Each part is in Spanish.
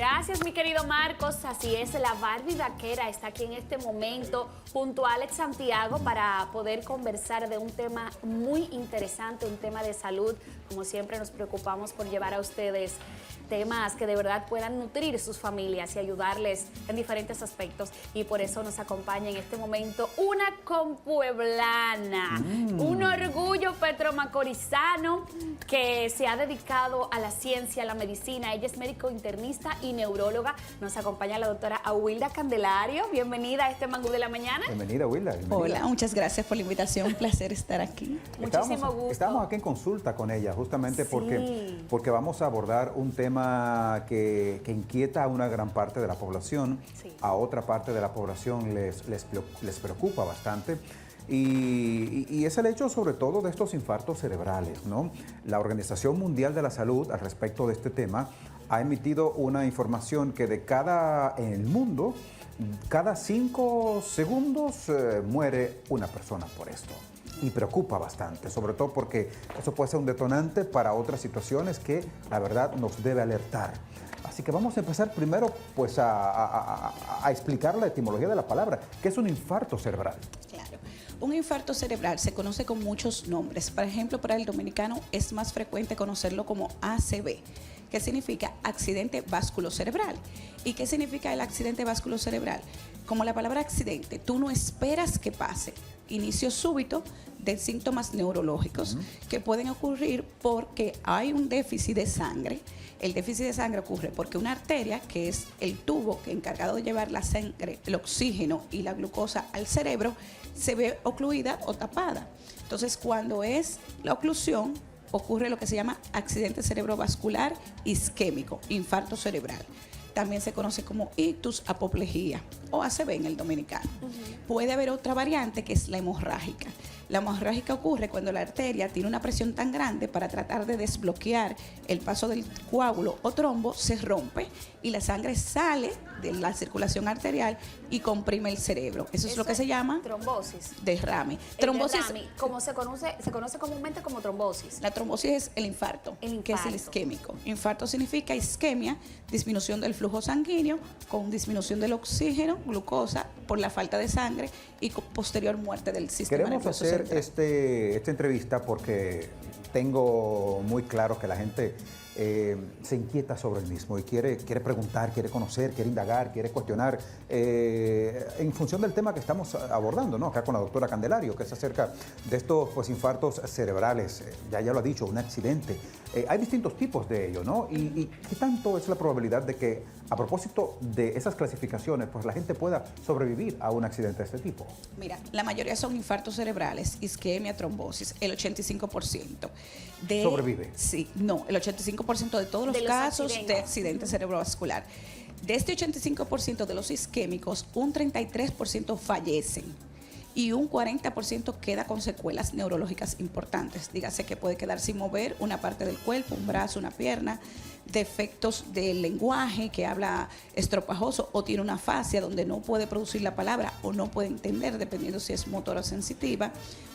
Gracias, mi querido Marcos. Así es, la Barbie Vaquera está aquí en este momento junto a Alex Santiago para poder conversar de un tema muy interesante, un tema de salud. Como siempre nos preocupamos por llevar a ustedes temas que de verdad puedan nutrir sus familias y ayudarles en diferentes aspectos. Y por eso nos acompaña en este momento una compueblana, un orgullo petromacorizano que se ha dedicado a la ciencia, a la medicina. Ella es médico internista y neuróloga. Nos acompaña la doctora Awilda Candelario. Bienvenida a este Mangú de la Mañana. Bienvenida, Awilda. Hola, muchas gracias por la invitación. Un placer estar aquí. Muchísimo gusto. Estamos aquí en consulta con ella, justamente porque vamos a abordar un tema que inquieta a una gran parte de la población. Sí. A otra parte de la población les preocupa bastante. Y es el hecho sobre todo de estos infartos cerebrales, ¿no? La Organización Mundial de la Salud al respecto de este tema ha emitido una información que en el mundo, cada 5 segundos muere una persona por esto. Y preocupa bastante, sobre todo porque eso puede ser un detonante para otras situaciones que la verdad nos debe alertar. Así que vamos a empezar primero pues a explicar la etimología de la palabra. ¿Qué es un infarto cerebral? Claro. Un infarto cerebral se conoce con muchos nombres. Por ejemplo, para el dominicano es más frecuente conocerlo como ACV, que significa accidente vasculocerebral. ¿Y qué significa el accidente vasculocerebral? Como la palabra accidente, tú no esperas que pase. Inicio súbito de síntomas neurológicos que pueden ocurrir porque hay un déficit de sangre. El déficit de sangre ocurre porque una arteria, que es el tubo que encargado de llevar la sangre, el oxígeno y la glucosa al cerebro, se ve ocluida o tapada. Entonces, cuando es la oclusión, ocurre lo que se llama accidente cerebrovascular isquémico, infarto cerebral. También se conoce como ictus, apoplejía o ACV en el dominicano. Puede haber otra variante que es la hemorrágica. La hemorrágica ocurre cuando la arteria tiene una presión tan grande para tratar de desbloquear el paso del coágulo o trombo, se rompe y la sangre sale de la circulación arterial y comprime el cerebro. Eso es lo que se llama trombosis. Derrame. Trombosis, como se conoce comúnmente como trombosis. La trombosis es el infarto, que es el isquémico. Infarto significa isquemia, disminución del flujo sanguíneo con disminución del oxígeno, glucosa, por la falta de sangre y posterior muerte del sistema nervioso central. Queremos hacer esta entrevista porque tengo muy claro que la gente se inquieta sobre el mismo y quiere preguntar, quiere conocer, quiere indagar, quiere cuestionar en función del tema que estamos abordando, ¿no? Acá con la doctora Candelario, que es acerca de estos pues, infartos cerebrales. Ya lo ha dicho, un accidente. Hay distintos tipos de ello, ¿no? ¿Y qué tanto es la probabilidad de que, a propósito de esas clasificaciones, pues la gente pueda sobrevivir a un accidente de este tipo? Mira, la mayoría son infartos cerebrales, isquemia, trombosis, el 85%. ¿Sobrevive? Sí, no, el 85% de todos los casos de accidente cerebrovascular. De este 85% de los isquémicos, un 33% fallecen y un 40% queda con secuelas neurológicas importantes. Dígase que puede quedar sin mover una parte del cuerpo, un brazo, una pierna, defectos del lenguaje, que habla estropajoso o tiene una fascia donde no puede producir la palabra o no puede entender, dependiendo si es motora sensitiva,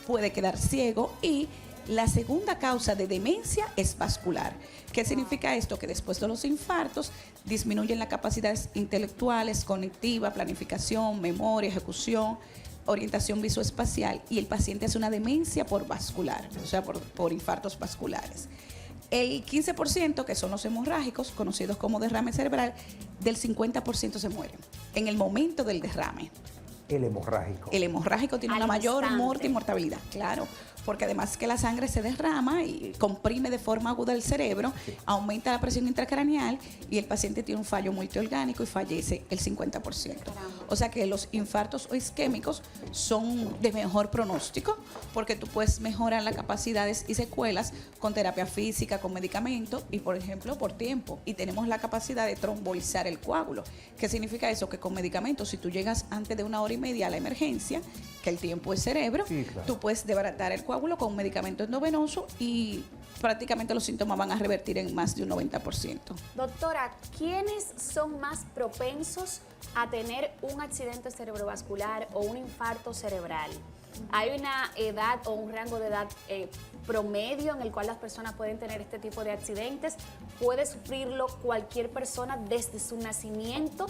puede quedar ciego. Y la segunda causa de demencia es vascular. ¿Qué significa esto? Que después de los infartos disminuyen las capacidades intelectuales, cognitiva, planificación, memoria, ejecución, orientación visoespacial, y el paciente hace una demencia por vascular, o sea, por infartos vasculares. El 15%, que son los hemorrágicos, conocidos como derrame cerebral, del 50% se mueren en el momento del derrame. El hemorrágico. El hemorrágico tiene una mayor muerte y mortalidad, claro, porque además que la sangre se derrama y comprime de forma aguda el cerebro, aumenta la presión intracraneal y el paciente tiene un fallo multiorgánico y fallece el 50%. O sea que los infartos o isquémicos son de mejor pronóstico porque tú puedes mejorar las capacidades y secuelas con terapia física, con medicamentos y, por ejemplo, por tiempo. Y tenemos la capacidad de trombolizar el coágulo. ¿Qué significa eso? Que con medicamentos, si tú llegas antes de 1 hora y media a la emergencia, que el tiempo es cerebro, tú puedes desbaratar el coágulo con un medicamento endovenoso y prácticamente los síntomas van a revertir en más de un 90%. Doctora, ¿quiénes son más propensos a tener un accidente cerebrovascular o un infarto cerebral? ¿Hay una edad o un rango de edad promedio en el cual las personas pueden tener este tipo de accidentes? ¿Puede sufrirlo cualquier persona desde su nacimiento?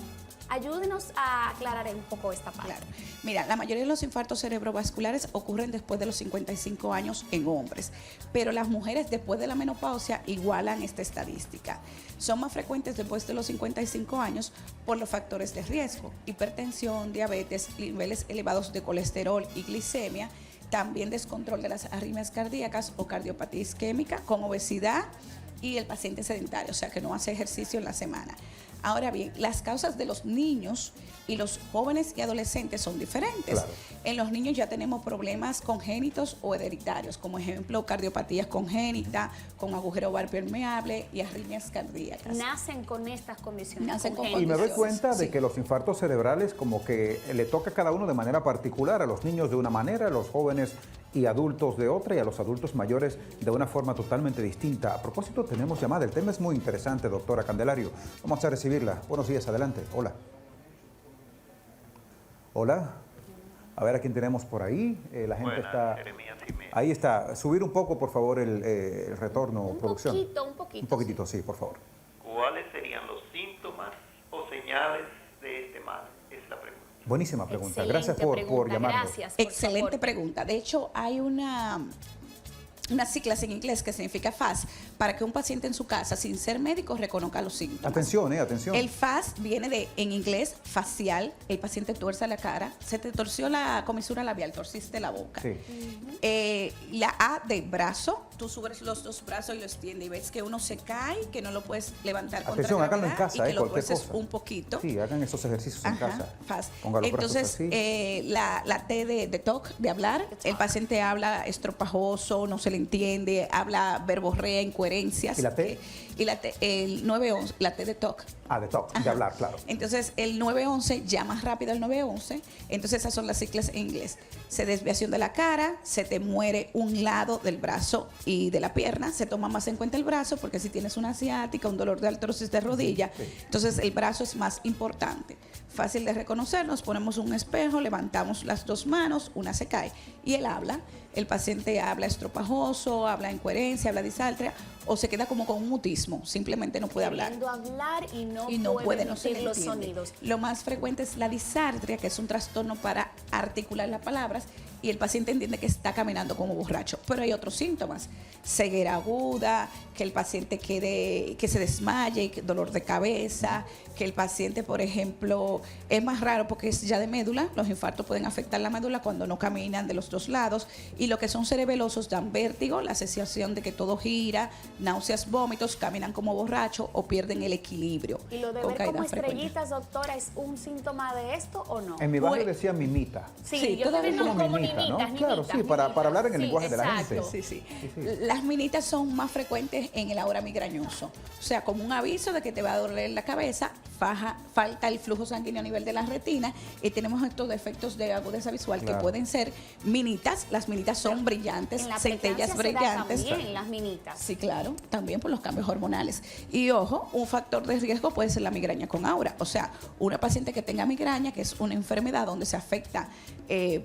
Ayúdenos a aclarar un poco esta parte. Claro. Mira, la mayoría de los infartos cerebrovasculares ocurren después de los 55 años en hombres, pero las mujeres después de la menopausia igualan esta estadística. Son más frecuentes después de los 55 años por los factores de riesgo: hipertensión, diabetes, niveles elevados de colesterol y glicemia, también descontrol de las arritmias cardíacas o cardiopatía isquémica, con obesidad y el paciente sedentario, o sea que no hace ejercicio en la semana. Ahora bien, las causas de los niños y los jóvenes y adolescentes son diferentes. Claro. En los niños ya tenemos problemas congénitos o hereditarios, como ejemplo cardiopatías congénitas, con agujero ovar permeable y arritmias cardíacas. Nacen con estas condiciones. Nacen con congénitas. Y me doy cuenta de Sí. que los infartos cerebrales como que le toca a cada uno de manera particular, a los niños de una manera, a los jóvenes y adultos de otra, y a los adultos mayores de una forma totalmente distinta. A propósito, tenemos llamada. El tema es muy interesante, doctora Candelario. Vamos a recibirla. Buenos días, adelante. Hola. Hola. A ver a quién tenemos por ahí. La gente Buenas, está... Jeremías Jiménez. Ahí está. Subir un poco, por favor, el retorno, Un producción. poquito, un poquito. Un poquitito, sí, por favor. ¿Cuáles serían los síntomas o señales de este mal? Es la pregunta. Buenísima pregunta. Excelente Por pregunta, llamarnos. Gracias. por Excelente favor. pregunta. De hecho, hay unas siglas en inglés que significa FAST, para que un paciente en su casa, sin ser médico, reconozca los síntomas. Atención, atención. El FAST viene de, en inglés, facial. El paciente tuerce la cara, se te torció la comisura labial, torciste la boca. Sí. La A de brazo, tú subes los dos brazos y los extiendes y ves que uno se cae, que no lo puedes levantar contra Atención, háganlo en gravedad casa, y que lo cualquier tuerces cosa. un poquito. Sí, hagan esos ejercicios en Ajá, casa. fast. Ponga los brazos Entonces, así. la T de TOC, de hablar, el paciente habla estropajoso, no se le entiende, habla verborrea, incoherencias. ¿Y la T? Y la T, el 911, la T de TOC. Ah, de talk, de Ajá. hablar, claro. Entonces, el 911 llama rápido al 911. Entonces, esas son las siglas en inglés. Se desviación de la cara, se te muere un lado del brazo y de la pierna. Se toma más en cuenta el brazo porque si tienes una ciática, un dolor de artrosis de rodilla, Sí. entonces el brazo es más importante. Fácil de reconocer, nos ponemos un espejo, levantamos las dos manos, una se cae. Y él habla. El paciente habla estropajoso, habla incoherencia, habla disartria, o se queda como con un mutismo, simplemente no puede hablar. Queriendo hablar y no Puede, no se emitir le los entiende. sonidos. Lo más frecuente es la disartria, que es un trastorno para articular las palabras, y el paciente entiende que está caminando como borracho. Pero hay otros síntomas: ceguera aguda, que el paciente que se desmaye, dolor de cabeza, que el paciente, por ejemplo, es más raro porque es ya de médula. Los infartos pueden afectar la médula cuando no caminan de los dos lados, y lo que son cerebelosos dan vértigo, la sensación de que todo gira, náuseas, vómitos, caminan como borracho o pierden el equilibrio. ¿Y lo de con ver caída como frecuente. estrellitas, doctora, es un síntoma de esto o no? En mi barrio Pues- decía mimita. Sí, Sí, yo todavía también como como mimita, ¿no? nimitas, Claro, sí, para hablar en el Sí, lenguaje de la gente. exacto. Sí, sí. Sí, sí. Las minitas son más frecuentes en el aura migrañoso. O sea, como un aviso de que te va a doler la cabeza, falta el flujo sanguíneo a nivel de la retina, y tenemos estos defectos de agudeza visual Claro. que pueden ser minitas. Las minitas son brillantes, En la centellas preeclampsia se da brillantes. también las minitas. Sí, claro, también por los cambios hormonales. Y ojo, un factor de riesgo puede ser la migraña con aura. O sea, una paciente que tenga migraña, que es una enfermedad donde se afecta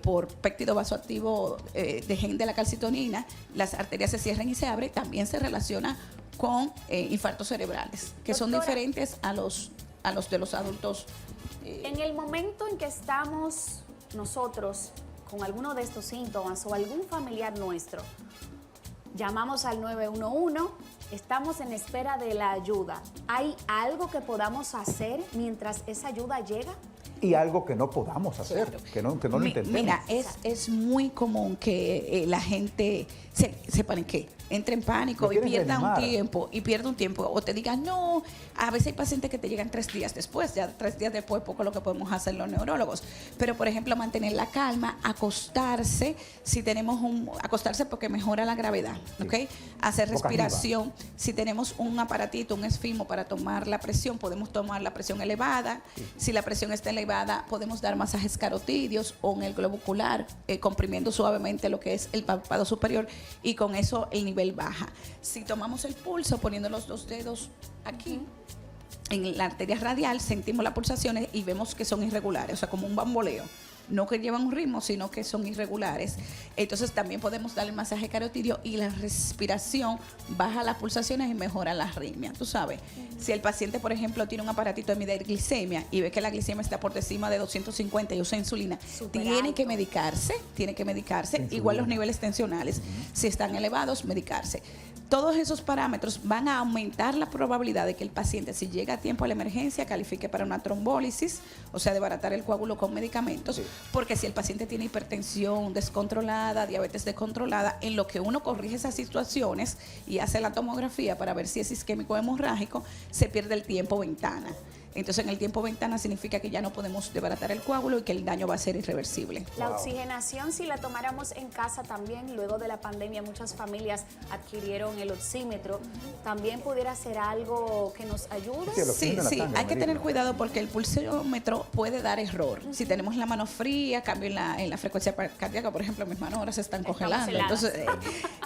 por péptido vasoactivo de gen de la calcitonina, las arterias se cierran y se abren, también se relaciona con infartos cerebrales, que son Doctora. diferentes a los de los adultos. En el momento en que estamos nosotros con alguno de estos síntomas o algún familiar nuestro, llamamos al 911, estamos en espera de la ayuda. ¿Hay algo que podamos hacer mientras esa ayuda llega? Y algo que no podamos hacer, que no lo intentemos. Mira, es muy común que la gente se panique, entre en pánico Lo y quieren pierda reanimar. un tiempo, o te digan, no, a veces hay pacientes que te llegan 3 días después, ya 3 días después poco lo que podemos hacer los neurólogos, pero por ejemplo mantener la calma, acostarse, si tenemos acostarse porque mejora la gravedad, Sí. ¿ok? Hacer Boca respiración, si tenemos un aparatito, un esfimo para tomar la presión, podemos tomar la presión elevada, si la presión está elevada podemos dar masajes carotídeos o en el globo ocular, comprimiendo suavemente lo que es el párpado superior, y con eso el nivel baja. Si tomamos el pulso poniendo los 2 dedos aquí, en la arteria radial, sentimos las pulsaciones y vemos que son irregulares, o sea, como un bamboleo. no que llevan un ritmo, sino que son irregulares. Entonces también podemos darle masaje carotidio y la respiración baja las pulsaciones y mejora la arritmia. Tú sabes, si el paciente, por ejemplo, tiene un aparatito de medir glicemia y ve que la glicemia está por encima de 250 y usa insulina, tiene que medicarse, igual los niveles tensionales, si están elevados, medicarse. Todos esos parámetros van a aumentar la probabilidad de que el paciente, si llega a tiempo a la emergencia, califique para una trombólisis, o sea, desbaratar el coágulo con medicamentos, porque si el paciente tiene hipertensión descontrolada, diabetes descontrolada, en lo que uno corrige esas situaciones y hace la tomografía para ver si es isquémico o hemorrágico, se pierde el tiempo ventana. Entonces, en el tiempo ventana significa que ya no podemos desbaratar el coágulo y que el daño va a ser irreversible. La oxigenación, si la tomáramos en casa también, luego de la pandemia, muchas familias adquirieron el oxímetro. ¿También pudiera ser algo que nos ayude? Sí, hay que tener cuidado porque el pulsómetro puede dar error. Si tenemos la mano fría, cambio en la frecuencia cardíaca, por ejemplo, mis manos ahora se están congelando, entonces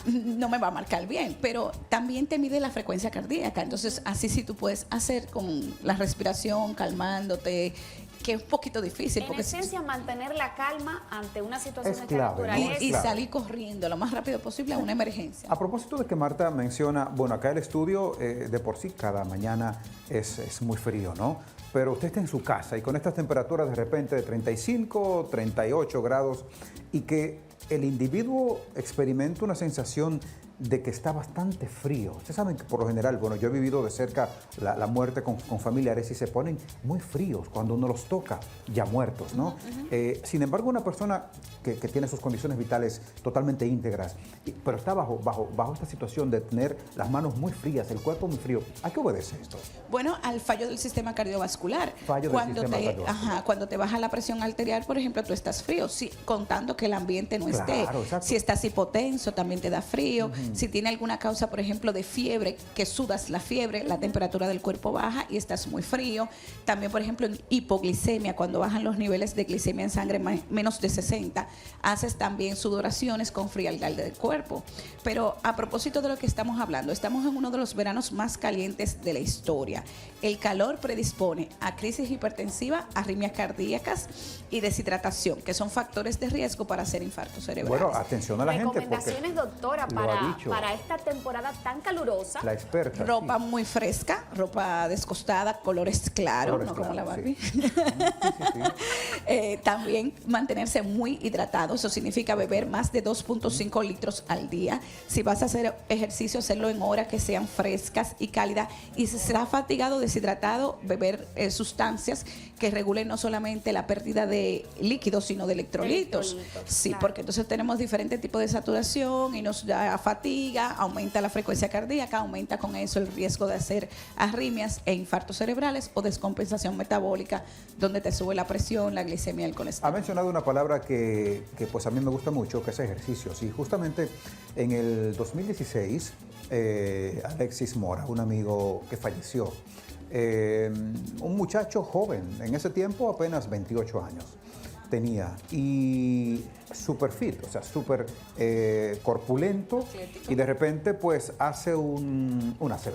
no me va a marcar bien. Pero también te mide la frecuencia cardíaca, entonces así sí tú puedes hacer con la respiración, calmándote, que es un poquito difícil. En porque esencia, mantener la calma ante una situación es de clave, esta naturaleza. y salir corriendo lo más rápido posible a una emergencia. A propósito de que Marta menciona, bueno, acá el estudio de por sí cada mañana es muy frío, ¿no? Pero usted está en su casa y con estas temperaturas de repente de 35, 38 grados y que el individuo experimenta una sensación de que está bastante frío. Ustedes saben que por lo general, bueno, yo he vivido de cerca la muerte con familiares y se ponen muy fríos cuando uno los toca ya muertos, ¿no? Sin embargo, una persona que tiene sus condiciones vitales totalmente íntegras, pero está bajo esta situación de tener las manos muy frías, el cuerpo muy frío, ¿a qué obedece esto? Bueno, al fallo del sistema cardiovascular. Cuando te baja la presión arterial, por ejemplo, tú estás frío, contando que el ambiente no esté. Exacto. Si estás hipotenso, también te da frío. Si tiene alguna causa, por ejemplo, de fiebre, que sudas la fiebre, la temperatura del cuerpo baja y estás muy frío. También, por ejemplo, en hipoglicemia, cuando bajan los niveles de glicemia en sangre menos de 60, haces también sudoraciones con frialdad del cuerpo. Pero a propósito de lo que estamos hablando, estamos en uno de los veranos más calientes de la historia. El calor predispone a crisis hipertensiva, arritmias cardíacas y deshidratación, que son factores de riesgo para hacer infartos cerebrales. Bueno, atención a la gente. Recomendaciones, doctora, para esta temporada tan calurosa. La experta. Ropa muy fresca, ropa descostada, colores claros, no como la Barbie. Sí. También mantenerse muy hidratado, eso significa beber más de 2.5 litros al día. Si vas a hacer ejercicio, hacerlo en horas que sean frescas y cálidas. Y si será fatigado, deshidratado, beber sustancias que regulen no solamente la pérdida de líquidos, sino de electrolitos. Sí, claro. Porque entonces tenemos diferentes tipos de saturación y nos da fatiga, aumenta la frecuencia cardíaca, aumenta con eso el riesgo de hacer arritmias e infartos cerebrales o descompensación metabólica, donde te sube la presión, la glicemia y el colesterol. Ha mencionado una palabra que pues a mí me gusta mucho, que es ejercicio. Sí, justamente en el 2016, Alexis Mora, un amigo que falleció, un muchacho joven, en ese tiempo apenas 28 años tenía, y súper fit, o sea, súper corpulento, atlético. Y de repente pues hace un ACV.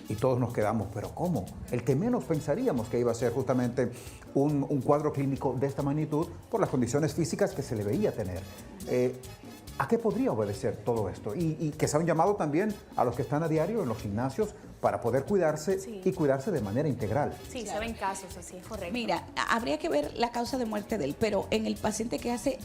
Y todos nos quedamos, ¿pero cómo? El que menos pensaríamos que iba a ser justamente un cuadro clínico de esta magnitud por las condiciones físicas que se le veía tener. ¿A qué podría obedecer todo esto? Y que sea un llamado también a los que están a diario en los gimnasios para poder cuidarse y cuidarse de manera integral. Sí, claro. Se ven casos así, es correcto. Mira, habría que ver la causa de muerte de él, pero en el paciente que hace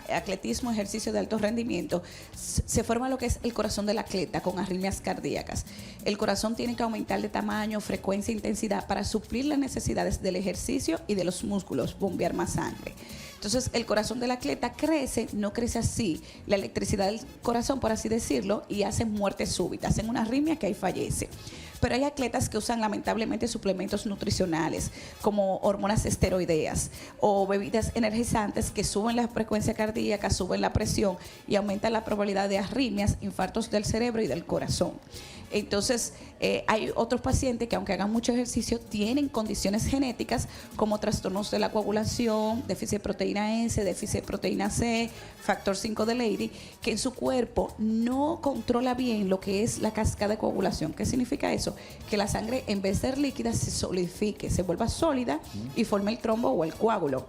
atletismo, ejercicio de alto rendimiento, se forma lo que es el corazón del atleta con arritmias cardíacas. El corazón tiene que aumentar de tamaño, frecuencia e intensidad para suplir las necesidades del ejercicio y de los músculos, bombear más sangre. Entonces, el corazón del atleta crece, no crece así, la electricidad del corazón, por así decirlo, y hacen muerte súbita, hacen una arritmia que ahí fallece. Pero hay atletas que usan lamentablemente suplementos nutricionales como hormonas esteroideas o bebidas energizantes que suben la frecuencia cardíaca, suben la presión y aumentan la probabilidad de arritmias, infartos del cerebro y del corazón. Entonces, hay otros pacientes que aunque hagan mucho ejercicio, tienen condiciones genéticas como trastornos de la coagulación, déficit de proteína S, déficit de proteína C, factor 5 de Leydig, que en su cuerpo no controla bien lo que es la cascada de coagulación. ¿Qué significa eso? Que la sangre, en vez de ser líquida, se solidifique, se vuelva sólida y forme el trombo o el coágulo.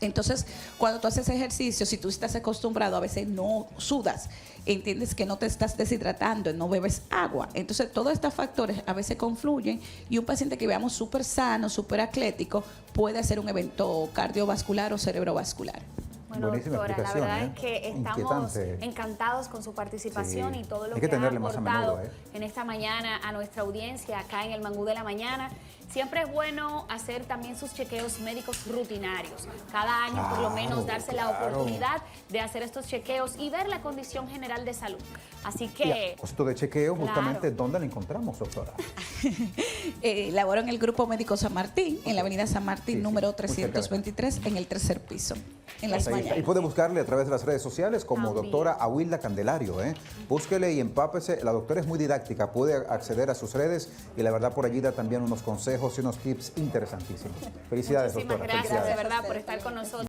Entonces, cuando tú haces ejercicio, si tú estás acostumbrado, a veces no sudas, entiendes que no te estás deshidratando, no bebes agua. Entonces, todos estos factores a veces confluyen y un paciente que veamos súper sano, súper atlético, puede hacer un evento cardiovascular o cerebrovascular. Bueno, Buenísima doctora, la explicación, verdad ¿eh? es que estamos Inquietante. encantados con su participación Sí. y todo lo Hay que que ha tenerle más a aportado menudo, ¿eh? en esta mañana a nuestra audiencia acá en el Mangú de la Mañana. Siempre es bueno hacer también sus chequeos médicos rutinarios. Cada año por lo menos darse la oportunidad de hacer estos chequeos y ver la condición general de salud. Así Y que... a propósito de chequeo, justamente, Claro. ¿dónde la encontramos, doctora? Laboro en el Grupo Médico San Martín, en la avenida San Martín, Sí, número muy cerca de acá. 323, en el tercer piso, en las Pues ahí está. mañanas. Y puede buscarle a través de las redes sociales como También. doctora Awilda Candelario. Búsquele y empápese. La doctora es muy didáctica, puede acceder a sus redes y la verdad por allí da también unos consejos y unos tips interesantísimos. Felicidades, Muchísimas doctora. gracias, Felicidades. de verdad, por estar con nosotros.